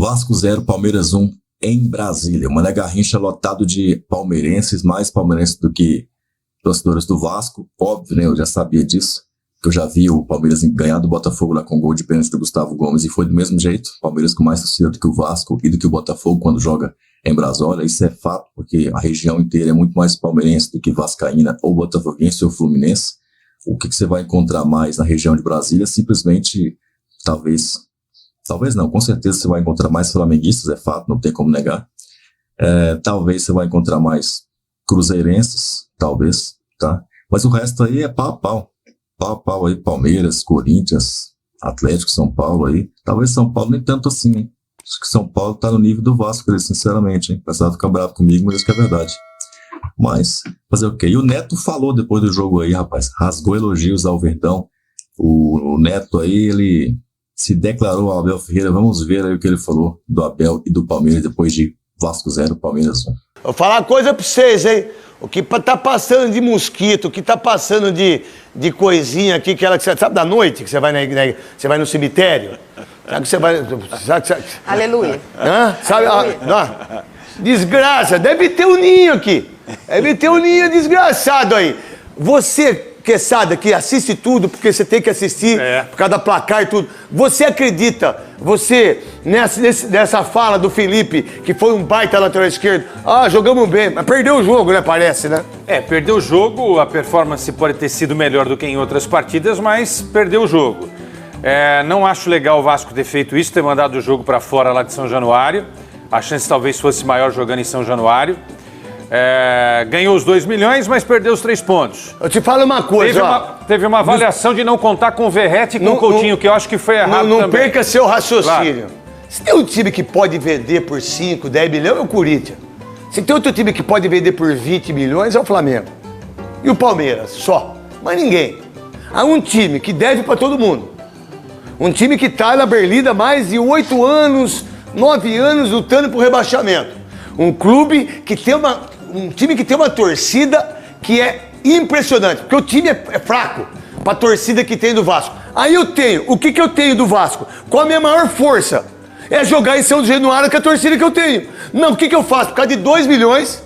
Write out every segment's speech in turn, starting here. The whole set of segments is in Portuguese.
Vasco 0, Palmeiras 1 em Brasília. Mané Garrincha lotado de palmeirenses, mais palmeirenses do que torcedores do Vasco. Óbvio, né? Eu já sabia disso, que eu já vi o Palmeiras ganhar do Botafogo lá com gol de pênalti do Gustavo Gomes e foi do mesmo jeito. Palmeiras com mais torcida do que o Vasco e do que o Botafogo quando joga em Brasília. Isso é fato, porque a região inteira é muito mais palmeirense do que vascaína ou botafoguense ou fluminense. O que você vai encontrar mais na região de Brasília? Simplesmente, talvez não, com certeza você vai encontrar mais flamenguistas, é fato, não tem como negar. Talvez você vai encontrar mais cruzeirenses, talvez, tá? Mas o resto aí é pau a pau aí, Palmeiras, Corinthians, Atlético, São Paulo aí. Talvez São Paulo nem tanto assim, hein? Acho que São Paulo tá no nível do Vasco, sinceramente, hein? O pessoal fica bravo comigo, mas isso que é verdade. Mas, fazer o quê? E o Neto falou depois do jogo aí, rapaz, rasgou elogios ao Verdão. O Neto aí, ele se declarou ao Abel Ferreira. Vamos ver aí o que ele falou do Abel e do Palmeiras depois de Vasco 0, Palmeiras 1. Vou falar uma coisa pra vocês, hein? O que tá passando de mosquito, o que tá passando de coisinha aqui, que você sabe da noite que você vai você vai no cemitério? Sabe que você vai. Aleluia. Hã? Sabe? Não. Desgraça, deve ter um ninho aqui. Deve ter um ninho desgraçado aí. Você, Quesada, que assiste tudo, porque você tem que assistir por causa da placar e tudo. Você acredita, nessa fala do Felipe, que foi um baita lateral esquerdo, jogamos bem, mas perdeu o jogo, né, parece, né? Perdeu o jogo, a performance pode ter sido melhor do que em outras partidas, mas perdeu o jogo. Não acho legal o Vasco ter feito isso, ter mandado o jogo para fora lá de São Januário. A chance talvez fosse maior jogando em São Januário. Ganhou os 2 milhões, mas perdeu os 3 pontos. Eu te falo uma coisa, teve uma avaliação de não contar com o Verratti e com o Coutinho, que eu acho que foi errado também. Não perca seu raciocínio. Claro. Se tem um time que pode vender por 5, 10 milhões, é o Corinthians. Se tem outro time que pode vender por 20 milhões, é o Flamengo. E o Palmeiras, só. Mas ninguém. Há um time que deve para todo mundo. Um time que tá na Berlinda há mais de 8 anos, 9 anos lutando por rebaixamento. Um clube que tem um time que tem uma torcida que é impressionante, porque o time é fraco para a torcida que tem do Vasco. Aí o que eu tenho do Vasco? Qual a minha maior força? É jogar em São Januário com a torcida que eu tenho. Não, o que eu faço? Por causa de 2 milhões,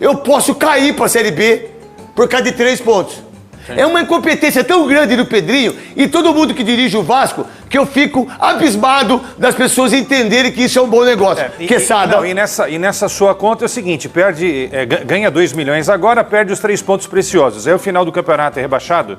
eu posso cair para a Série B por causa de 3 pontos. Sim. É uma incompetência tão grande do Pedrinho e todo mundo que dirige o Vasco que eu fico abismado das pessoas entenderem que isso é um bom negócio. E nessa sua conta é o seguinte, ganha 2 milhões agora, perde os 3 pontos preciosos. Aí o final do campeonato é rebaixado.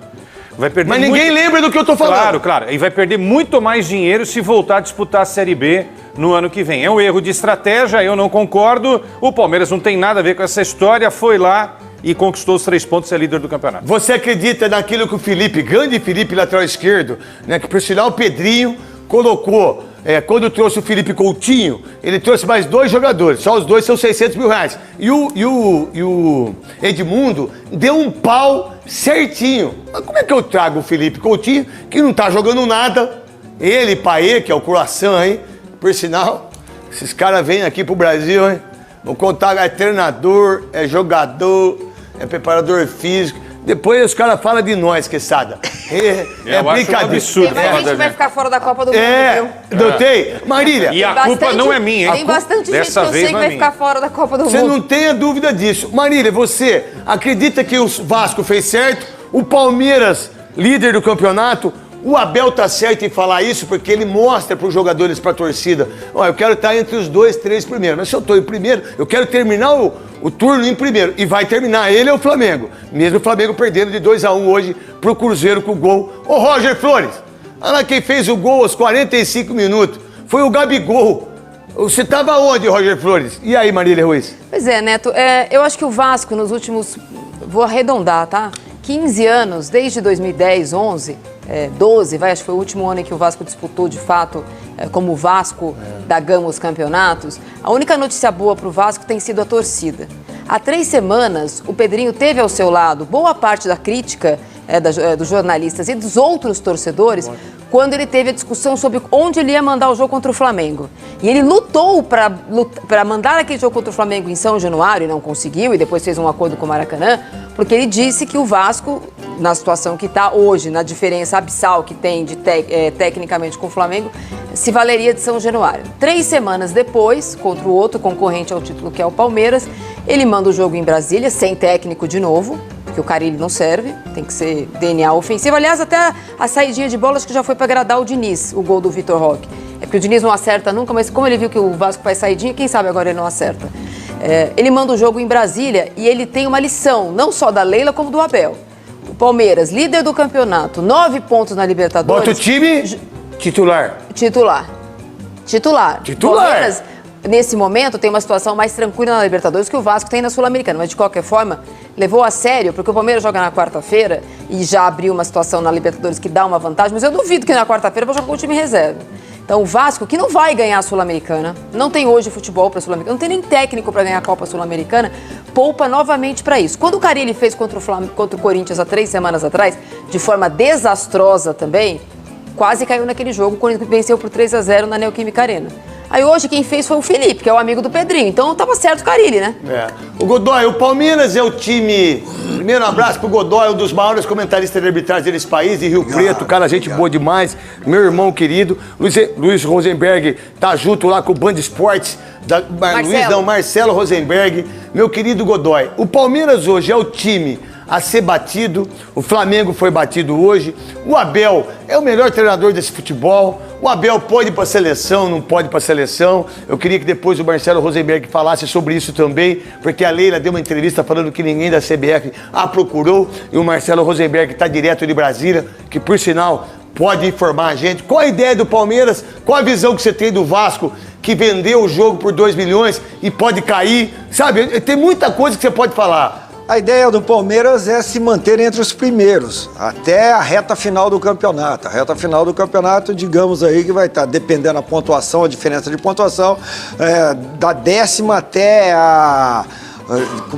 Vai perder Mas ninguém lembra do que eu tô falando. Claro. E vai perder muito mais dinheiro se voltar a disputar a Série B no ano que vem. É um erro de estratégia, eu não concordo. O Palmeiras não tem nada a ver com essa história, foi lá e conquistou os 3 pontos, é líder do campeonato. Você acredita naquilo que o Felipe, grande Felipe, lateral esquerdo, né, que por sinal o Pedrinho colocou, quando trouxe o Felipe Coutinho, ele trouxe mais 2 jogadores, só os 2 são 600 mil reais. E o Edmundo deu um pau certinho. Mas como é que eu trago o Felipe Coutinho, que não tá jogando nada, ele, Paê, que é o coração, hein, por sinal, esses caras vêm aqui pro Brasil, hein, vou contar, é treinador, é jogador, é preparador físico. Depois os caras falam de nós, Quesada. É brincadeira. Um absurdo. Tem mais gente que vai ficar fora da Copa do Mundo, viu? Não tem? Marília. E a culpa não é minha, hein? Tem bastante gente que eu sei que vai ficar fora da Copa do Mundo. Você não tenha dúvida disso. Marília, você acredita que o Vasco fez certo? O Palmeiras, líder do campeonato? O Abel tá certo em falar isso porque ele mostra para os jogadores, para a torcida, eu quero estar entre os 2, 3 primeiros. Mas se eu estou em primeiro, eu quero terminar o turno em primeiro. E vai terminar ele é o Flamengo. Mesmo o Flamengo perdendo de 2-1 hoje pro Cruzeiro com o gol. Ô Roger Flores, olha lá quem fez o gol aos 45 minutos. Foi o Gabigol. Você estava onde, Roger Flores? E aí, Marília Ruiz? Pois é, Neto, eu acho que o Vasco nos últimos, vou arredondar, tá? 15 anos, desde 2010, 11... 12, acho que foi o último ano em que o Vasco disputou de fato como o Vasco da Gama os campeonatos. A única notícia boa para o Vasco tem sido a torcida. Há 3 semanas, o Pedrinho teve ao seu lado boa parte da crítica dos jornalistas e dos outros torcedores quando ele teve a discussão sobre onde ele ia mandar o jogo contra o Flamengo. E ele lutou para mandar aquele jogo contra o Flamengo em São Januário e não conseguiu, e depois fez um acordo com o Maracanã, porque ele disse que o Vasco na situação que está hoje, na diferença abissal que tem tecnicamente com o Flamengo, se valeria de São Januário. 3 semanas depois, contra o outro concorrente ao título, que é o Palmeiras, ele manda o jogo em Brasília, sem técnico de novo, porque o Carille não serve, tem que ser DNA ofensivo. Aliás, até a saidinha de bola acho que já foi para agradar o Diniz, o gol do Vitor Roque. É porque o Diniz não acerta nunca, mas como ele viu que o Vasco faz saidinha, quem sabe agora ele não acerta. Ele manda o jogo em Brasília e ele tem uma lição, não só da Leila, como do Abel. O Palmeiras, líder do campeonato, 9 pontos na Libertadores. Bota o time titular. Titular. Palmeiras, nesse momento, tem uma situação mais tranquila na Libertadores que o Vasco tem na Sul-Americana. Mas, de qualquer forma, levou a sério, porque o Palmeiras joga na quarta-feira e já abriu uma situação na Libertadores que dá uma vantagem, mas eu duvido que na quarta-feira vai jogar com o time reserva. Então, o Vasco, que não vai ganhar a Sul-Americana, não tem hoje futebol para a Sul-Americana, não tem nem técnico para ganhar a Copa Sul-Americana, poupa novamente para isso. Quando o Carille fez contra o Corinthians há 3 semanas atrás, de forma desastrosa também, quase caiu naquele jogo, o Corinthians venceu por 3-0 na Neoquímica Arena. Aí hoje quem fez foi o Felipe, que é o amigo do Pedrinho. Então tava certo o Carille, né? O Godoy, o Palmeiras é o time... Primeiro, um abraço pro Godoy, um dos maiores comentaristas de arbitragem desse país, de Rio Preto, cara, gente boa demais. Meu irmão querido, Luiz Rosenberg, tá junto lá com o Band Esportes, Marcelo Rosenberg. Meu querido Godoy, o Palmeiras hoje é o time a ser batido, o Flamengo foi batido hoje, o Abel é o melhor treinador desse futebol, o Abel pode ir para a seleção, não pode ir para a seleção. Eu queria que depois o Marcelo Rosenberg falasse sobre isso também, porque a Leila deu uma entrevista falando que ninguém da CBF a procurou, e o Marcelo Rosenberg está direto de Brasília, que por sinal pode informar a gente. Qual a ideia do Palmeiras? Qual a visão que você tem do Vasco, que vendeu o jogo por 2 milhões e pode cair? Sabe, tem muita coisa que você pode falar. A ideia do Palmeiras é se manter entre os primeiros, até a reta final do campeonato. A reta final do campeonato, digamos aí, que vai estar dependendo da pontuação, a diferença de pontuação, da 10ª até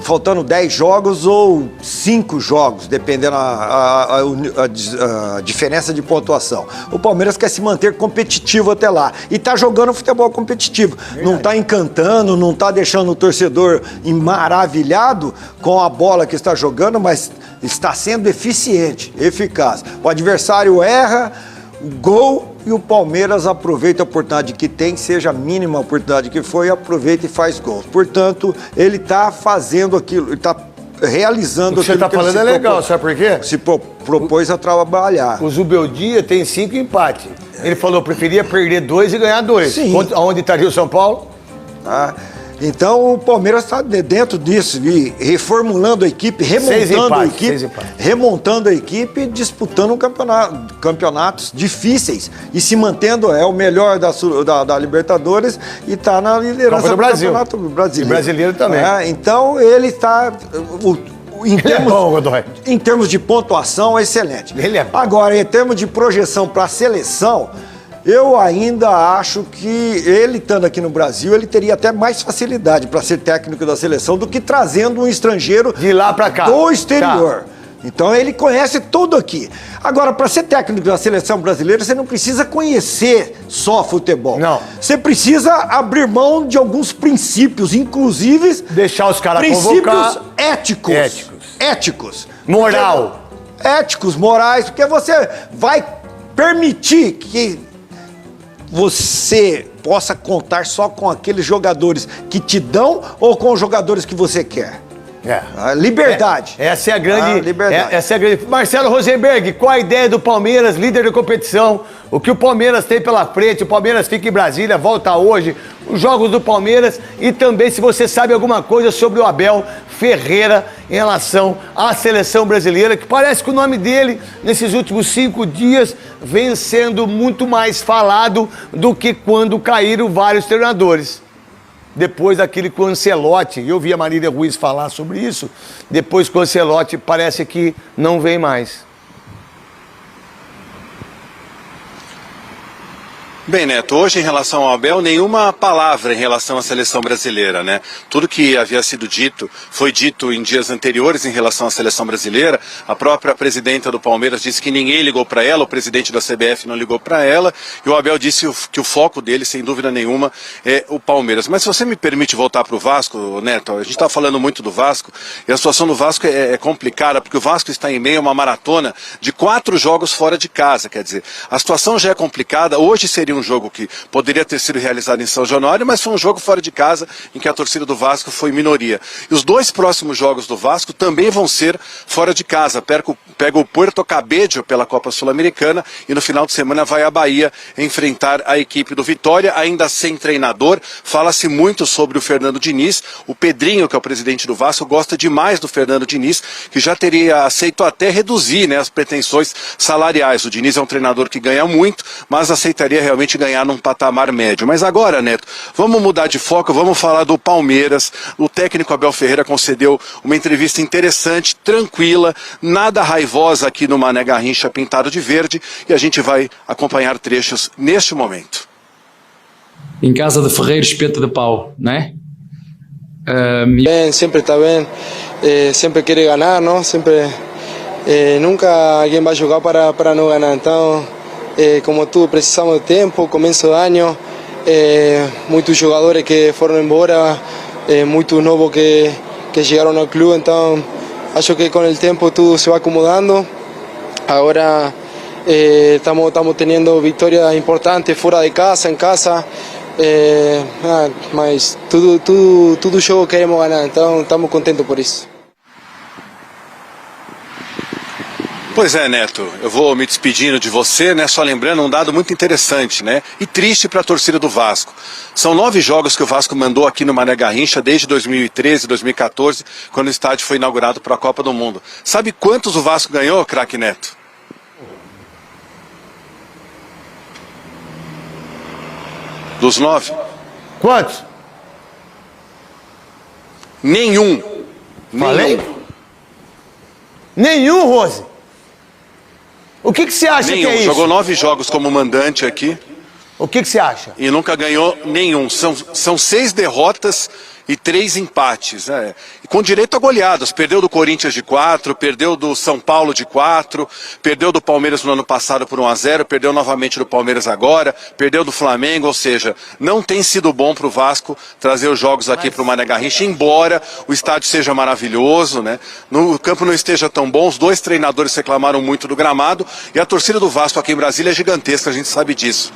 faltando 10 jogos ou 5 jogos, dependendo a diferença de pontuação. O Palmeiras quer se manter competitivo até lá. E tá jogando futebol competitivo. Verdade. Não tá encantando, não tá deixando o torcedor maravilhado com a bola que está jogando, mas está sendo eficiente, eficaz. O adversário erra, gol, e o Palmeiras aproveita a oportunidade que tem, seja a mínima oportunidade que foi, aproveita e faz gols. Portanto, ele está fazendo aquilo, ele está realizando aquilo. O que você está falando é legal, sabe por quê? Se propôs a trabalhar. O Zubeldia tem 5 empates. Ele falou, preferia perder 2 e ganhar 2. Sim. Onde estaria o São Paulo? Então o Palmeiras está dentro disso, e reformulando a equipe, remontando a equipe, disputando campeonatos difíceis e se mantendo, é o melhor da Libertadores e está na liderança do Campeonato Brasileiro. E brasileiro também. Então ele está... Em termos de pontuação, é excelente. Agora, em termos de projeção para a seleção, eu ainda acho que ele, estando aqui no Brasil, ele teria até mais facilidade para ser técnico da seleção do que trazendo um estrangeiro de lá para cá, do exterior. Então ele conhece tudo aqui. Agora, para ser técnico da seleção brasileira, você não precisa conhecer só futebol. Não. Você precisa abrir mão de alguns princípios, inclusive deixar os caras princípios éticos. Moral. Éticos, morais, porque você vai permitir que você possa contar só com aqueles jogadores que te dão ou com os jogadores que você quer. A liberdade. Essa é a grande. Liberdade. Essa é a grande. Marcelo Rosenberg, qual a ideia do Palmeiras, líder da competição? O que o Palmeiras tem pela frente? O Palmeiras fica em Brasília, volta hoje. Os jogos do Palmeiras e também se você sabe alguma coisa sobre o Abel Ferreira em relação à seleção brasileira, que parece que o nome dele, nesses últimos 5 dias, vem sendo muito mais falado do que quando caíram vários treinadores. Depois daquele com o Ancelotti, eu vi a Marília Ruiz falar sobre isso, depois com o Ancelotti parece que não vem mais. Bem, Neto, hoje em relação ao Abel, nenhuma palavra em relação à seleção brasileira, né? Tudo que havia sido dito foi dito em dias anteriores em relação à seleção brasileira. A própria presidenta do Palmeiras disse que ninguém ligou para ela, o presidente da CBF não ligou para ela, e o Abel disse que o foco dele, sem dúvida nenhuma, é o Palmeiras. Mas se você me permite voltar para o Vasco, Neto, a gente está falando muito do Vasco, e a situação do Vasco é complicada, porque o Vasco está em meio a uma maratona de 4 jogos fora de casa, quer dizer, a situação já é complicada. Hoje seria um jogo que poderia ter sido realizado em São Januário, mas foi um jogo fora de casa em que a torcida do Vasco foi minoria. E os 2 próximos jogos do Vasco também vão ser fora de casa. Pega o Puerto Cabello pela Copa Sul-Americana e no final de semana vai à Bahia enfrentar a equipe do Vitória, ainda sem treinador. Fala-se muito sobre o Fernando Diniz. O Pedrinho, que é o presidente do Vasco, gosta demais do Fernando Diniz, que já teria aceito até reduzir, né, as pretensões salariais. O Diniz é um treinador que ganha muito, mas aceitaria realmente ganhar num patamar médio. Mas agora, Neto, vamos mudar de foco, vamos falar do Palmeiras. O técnico Abel Ferreira concedeu uma entrevista interessante, tranquila, nada raivosa aqui no Mané Garrincha pintado de verde, e a gente vai acompanhar trechos neste momento. Em casa de Ferreira, espeta de pau, né? Bien, siempre está bien, siempre quiere ganar, ¿no? Siempre, nunca alguien va a jugar para no ganar. Entonces, como tú, precisamos de tempo, comienzo de año, muchos jugadores que fueron embora, muchos nuevos que llegaron al club, entonces acho que con el tiempo todo se va acomodando. Ahora estamos teniendo victorias importantes fuera de casa, en casa, mas todo juego queremos ganar, entonces estamos contentos por eso. Pois é, Neto, eu vou me despedindo de você, né? Só lembrando um dado muito interessante, né? E triste para a torcida do Vasco. São 9 jogos que o Vasco mandou aqui no Mané Garrincha desde 2013, 2014, quando o estádio foi inaugurado para a Copa do Mundo. Sabe quantos o Vasco ganhou, craque Neto? Dos 9? Quantos? Nenhum. Falei? Nenhum, Rose. O que você acha Nenhum. que é isso? Jogou 9 jogos como mandante aqui. O que você acha? E nunca ganhou nenhum. São 6 derrotas e 3 empates. Né? E com direito a goleadas. Perdeu do Corinthians de 4, perdeu do São Paulo de 4, perdeu do Palmeiras no ano passado por 1-0, perdeu novamente do Palmeiras agora, perdeu do Flamengo, ou seja, não tem sido bom para o Vasco trazer os jogos aqui para o Mané Garrincha, embora o estádio seja maravilhoso, né? O campo não esteja tão bom, os 2 treinadores reclamaram muito do gramado, e a torcida do Vasco aqui em Brasília é gigantesca, a gente sabe disso.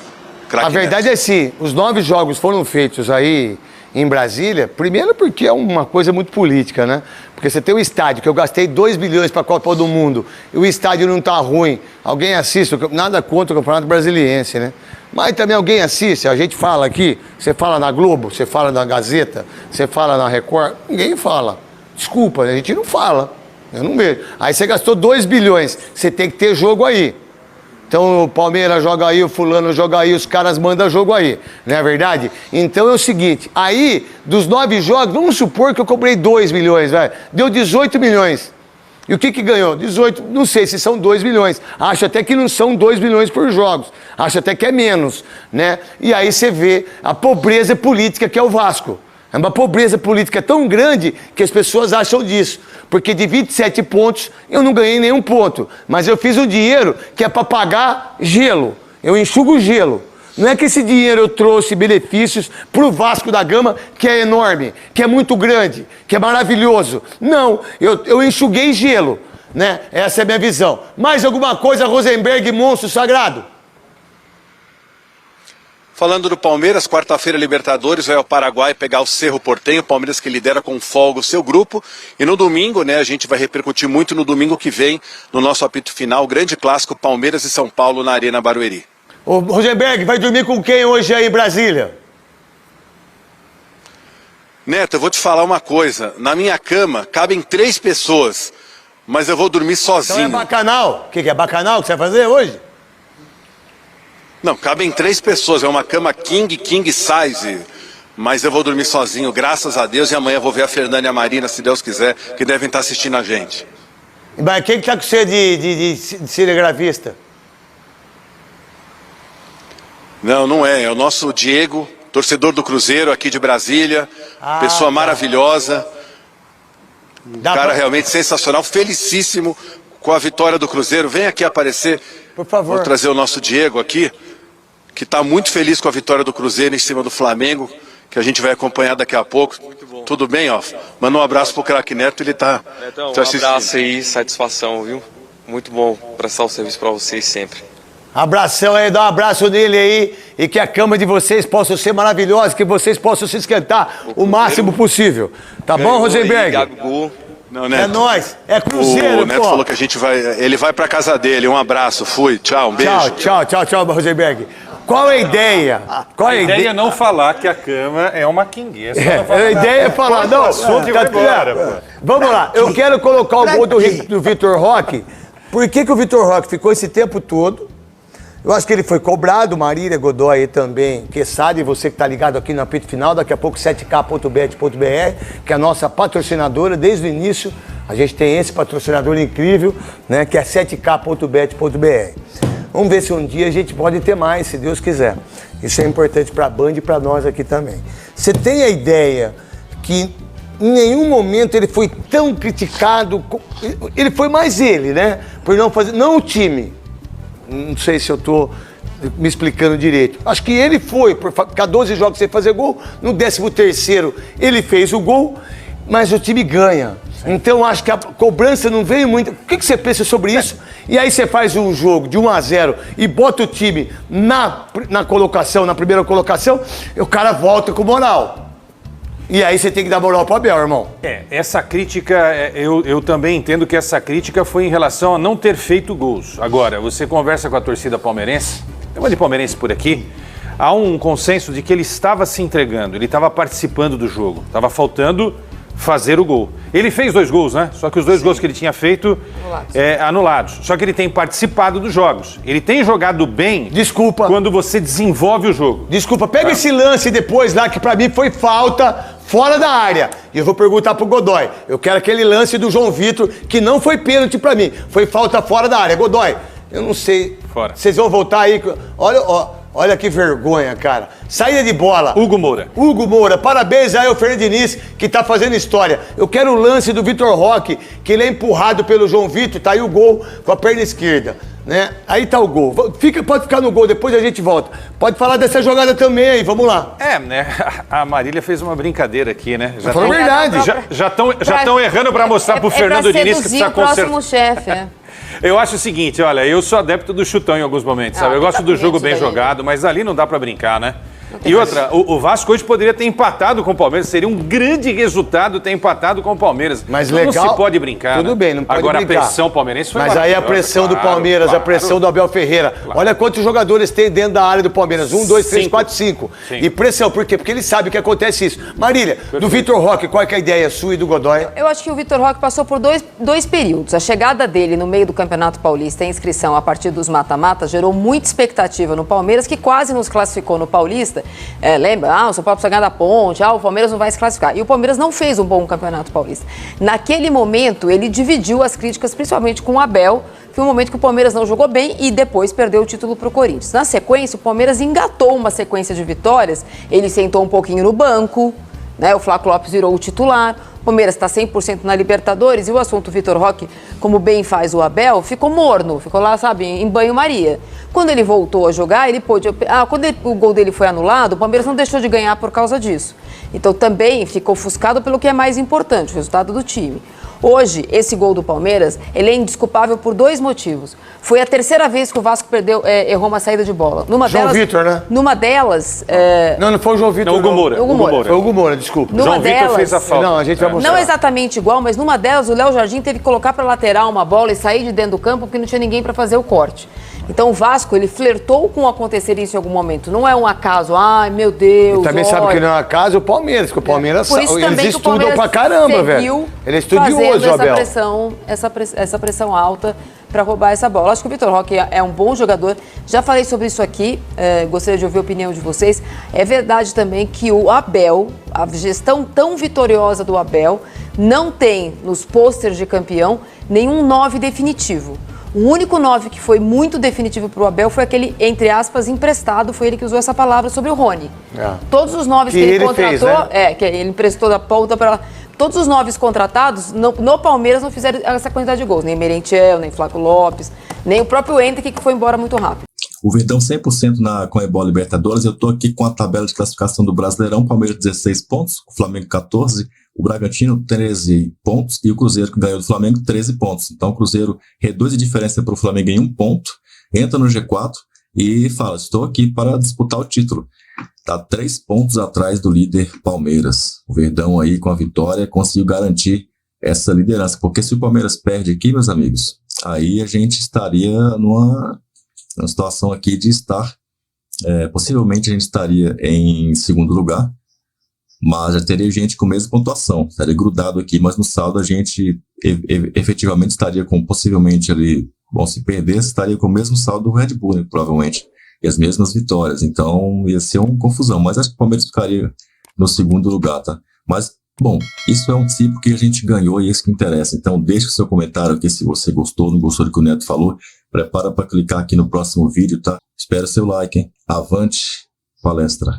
A verdade é assim, os 9 jogos foram feitos aí em Brasília, primeiro porque é uma coisa muito política, né? Porque você tem o estádio, que eu gastei 2 bilhões para a Copa do Mundo, e o estádio não tá ruim, alguém assiste, nada contra o Campeonato Brasiliense, né? Mas também alguém assiste, a gente fala aqui, você fala na Globo, você fala na Gazeta, você fala na Record, ninguém fala. Desculpa, a gente não fala, eu não vejo. Aí você gastou 2 bilhões, você tem que ter jogo aí. Então o Palmeiras joga aí, o fulano joga aí, os caras mandam jogo aí, não é verdade? Então é o seguinte, aí dos 9 jogos, vamos supor que eu cobrei 2 milhões, velho, deu 18 milhões. E o que ganhou? 18, não sei se são 2 milhões, acho até que não são 2 milhões por jogos, acho até que é menos, né? E aí você vê a pobreza política que é o Vasco. É uma pobreza política tão grande que as pessoas acham disso. Porque de 27 pontos, eu não ganhei nenhum ponto. Mas eu fiz o dinheiro que é para pagar gelo. Eu enxugo gelo. Não é que esse dinheiro eu trouxe benefícios para o Vasco da Gama, que é enorme, que é muito grande, que é maravilhoso. Não, eu enxuguei gelo, né? Essa é a minha visão. Mais alguma coisa, Rosenberg, monstro sagrado? Falando do Palmeiras, quarta-feira Libertadores vai ao Paraguai pegar o Cerro Porteño, o Palmeiras que lidera com folga o seu grupo. E no domingo, né, a gente vai repercutir muito no domingo que vem, no nosso apito final, o grande clássico Palmeiras e São Paulo na Arena Barueri. Ô, Rosenberg, vai dormir com quem hoje aí em Brasília? Neto, eu vou te falar uma coisa. Na minha cama cabem 3 pessoas, mas eu vou dormir sozinho. Então é bacanal? O que é bacanal que você vai fazer hoje? Não, cabem 3 pessoas, é uma cama king size, mas eu vou dormir sozinho, graças a Deus, e amanhã eu vou ver a Fernanda e a Marina, se Deus quiser, que devem estar assistindo a gente. Mas quem que tá com você de cinegrafista? Não, não é. É o nosso Diego, torcedor do Cruzeiro aqui de Brasília. Pessoa maravilhosa. Cara realmente sensacional. Felicíssimo com a vitória do Cruzeiro. Vem aqui aparecer. Por favor. Vou trazer o nosso Diego aqui, que está muito feliz com a vitória do Cruzeiro em cima do Flamengo, que a gente vai acompanhar daqui a pouco. Tudo bem, ó. Manda um abraço pro craque Neto, ele tá... Netão, um abraço aí, satisfação, viu? Muito bom prestar o serviço para vocês sempre. Abração aí, dá um abraço nele aí e que a cama de vocês possa ser maravilhosa, que vocês possam se esquentar o máximo possível. Tá bom, Rosenberg? Não, Neto. É nóis, é Cruzeiro, O Neto falou que a gente vai... Ele vai pra casa dele. Um abraço, fui. Tchau, um beijo. Tchau, Rosenberg. Qual é a ideia? A ideia é não falar que a cama é uma quingueira. A ideia é falar, não. Vamos lá, eu quero colocar o gol do Vitor Roque. Por que o Vitor Roque ficou esse tempo todo? Eu acho que ele foi cobrado, Marília Godoy aí também, Quesada, e você que está ligado aqui no apito final, daqui a pouco 7k.bet.br, que é a nossa patrocinadora, desde o início, a gente tem esse patrocinador incrível, né, que é 7k.bet.br. Vamos ver se um dia a gente pode ter mais, se Deus quiser. Isso é importante para a Band e para nós aqui também. Você tem a ideia que em nenhum momento ele foi tão criticado, ele foi mais ele, né, por não fazer, não o time. Não sei se eu estou me explicando direito. Acho que ele foi, por ficar 12 jogos sem fazer gol, no 13º ele fez o gol, mas o time ganha. Então acho que a cobrança não veio muito. O que você pensa sobre isso? E aí você faz um jogo de 1-0 e bota o time na colocação, na primeira colocação, e o cara volta com moral. E aí você tem que dar moral pro Abel, irmão. Essa crítica, eu também entendo que essa crítica foi em relação a não ter feito gols. Agora, você conversa com a torcida palmeirense, tem uma de palmeirense por aqui, há um consenso de que ele estava se entregando, ele estava participando do jogo, estava faltando fazer o gol. Ele fez 2 gols, né? Só que os 2 gols que ele tinha feito anulados. Só que ele tem participado dos jogos. Ele tem jogado bem. Desculpa. Quando você desenvolve o jogo. Desculpa, pega esse lance depois lá que pra mim foi falta fora da área. E eu vou perguntar pro Godoy. Eu quero aquele lance do João Vitor que não foi pênalti pra mim. Foi falta fora da área. Godoy, eu não sei. Fora. Vocês vão voltar aí. Olha que vergonha, cara. Saída de bola. Hugo Moura. Parabéns aí ao Fernando Diniz, que tá fazendo história. Eu quero o lance do Vitor Roque, que ele é empurrado pelo João Vitor, tá aí o gol com a perna esquerda, né? Aí tá o gol. Pode ficar no gol, depois a gente volta. Pode falar dessa jogada também aí, vamos lá. Né? A Marília fez uma brincadeira aqui, né? Já falou verdade. Já estão errando para mostrar pro Fernando Diniz que precisa consertar. o próximo chefe, né? Eu acho o seguinte, olha, eu sou adepto do chutão em alguns momentos, sabe? Eu gosto do jogo bem jogado, mas ali não dá pra brincar, né? E outra, o Vasco hoje poderia ter empatado com o Palmeiras, seria um grande resultado ter empatado com o Palmeiras. Mas não legal, se pode brincar, tudo bem, não pode Agora, brincar. Agora a pressão palmeirense foi Mas aí a pressão do Palmeiras, a pressão do Abel Ferreira. Olha quantos jogadores tem dentro da área do Palmeiras. 1, 2, 3, 4, 5. E pressão, por quê? Porque ele sabe que acontece isso. Marília, do Vitor Roque, qual é que é a ideia sua e do Godoy? Eu acho que o Vitor Roque passou por dois períodos. A chegada dele no meio do Campeonato Paulista, a inscrição a partir dos mata-matas, gerou muita expectativa no Palmeiras, que quase nos classificou no Paulista. Lembra? O São Paulo precisa ganhar da Ponte, o Palmeiras não vai se classificar. E o Palmeiras não fez um bom Campeonato Paulista. Naquele momento, ele dividiu as críticas, principalmente com o Abel. Foi um momento que o Palmeiras não jogou bem e depois perdeu o título para o Corinthians. Na sequência, o Palmeiras engatou uma sequência de vitórias. Ele sentou um pouquinho no banco, né? O Flávio Lopes virou o titular. O Palmeiras está 100% na Libertadores e o assunto Vitor Roque, como bem faz o Abel, ficou morno, ficou lá, sabe, em banho-maria. Quando ele voltou a jogar, ele pôde... quando o gol dele foi anulado, o Palmeiras não deixou de ganhar por causa disso. Então também ficou ofuscado pelo que é mais importante, o resultado do time. Hoje, esse gol do Palmeiras, ele é indesculpável por 2 motivos. Foi a 3ª vez que o Vasco errou uma saída de bola. João Vitor, né? Numa delas... Não foi o João Vitor. Não, Hugo Moura. Foi o Hugo Moura, desculpa. João Vitor fez a falta. Não, a gente vai mostrar. Não exatamente igual, mas numa delas o Léo Jardim teve que colocar para lateral uma bola e sair de dentro do campo porque não tinha ninguém para fazer o corte. Então o Vasco, ele flertou com acontecer isso em algum momento. Não é um acaso, ai meu Deus. E também sabe que não é um acaso o Palmeiras, porque o Palmeiras eles estudam pra caramba, velho. Ele é estudioso, Abel. Essa pressão alta para roubar essa bola. Acho que o Vitor Roque é um bom jogador. Já falei sobre isso aqui, gostaria de ouvir a opinião de vocês. É verdade também que o Abel, a gestão tão vitoriosa do Abel, não tem nos pôsteres de campeão nenhum 9 definitivo. O único 9 que foi muito definitivo para o Abel foi aquele, entre aspas, emprestado. Foi ele que usou essa palavra sobre o Rony. Todos os 9 que ele contratou, fez, né? Que ele emprestou da ponta para... Todos os 9 contratados no Palmeiras não fizeram essa quantidade de gols. Nem Merentiel, nem Flaco Lopes, nem o próprio Henrique, que foi embora muito rápido. O Verdão 100% na Conmebol Libertadores. Eu tô aqui com a tabela de classificação do Brasileirão. Palmeiras 16 pontos, o Flamengo 14, o Bragantino 13 pontos e o Cruzeiro, que ganhou do Flamengo, 13 pontos. Então o Cruzeiro reduz a diferença para o Flamengo em 1 ponto, entra no G4 e fala, estou aqui para disputar o título. Está 3 pontos atrás do líder Palmeiras. O Verdão aí com a vitória conseguiu garantir essa liderança, porque se o Palmeiras perde aqui, meus amigos, aí a gente estaria numa situação aqui de estar, possivelmente a gente estaria em segundo lugar, mas já teria gente com a mesma pontuação, estaria grudado aqui, mas no saldo a gente efetivamente estaria com, possivelmente ali, bom, se perdesse, estaria com o mesmo saldo do Red Bull, né, provavelmente, e as mesmas vitórias, então ia ser uma confusão, mas acho que o Palmeiras ficaria no segundo lugar, tá? Mas, bom, isso é um tipo que a gente ganhou e é isso que interessa, então deixe o seu comentário aqui se você gostou, não gostou do que o Neto falou, prepara para clicar aqui no próximo vídeo, tá? Espero seu like, hein? Avante palestra!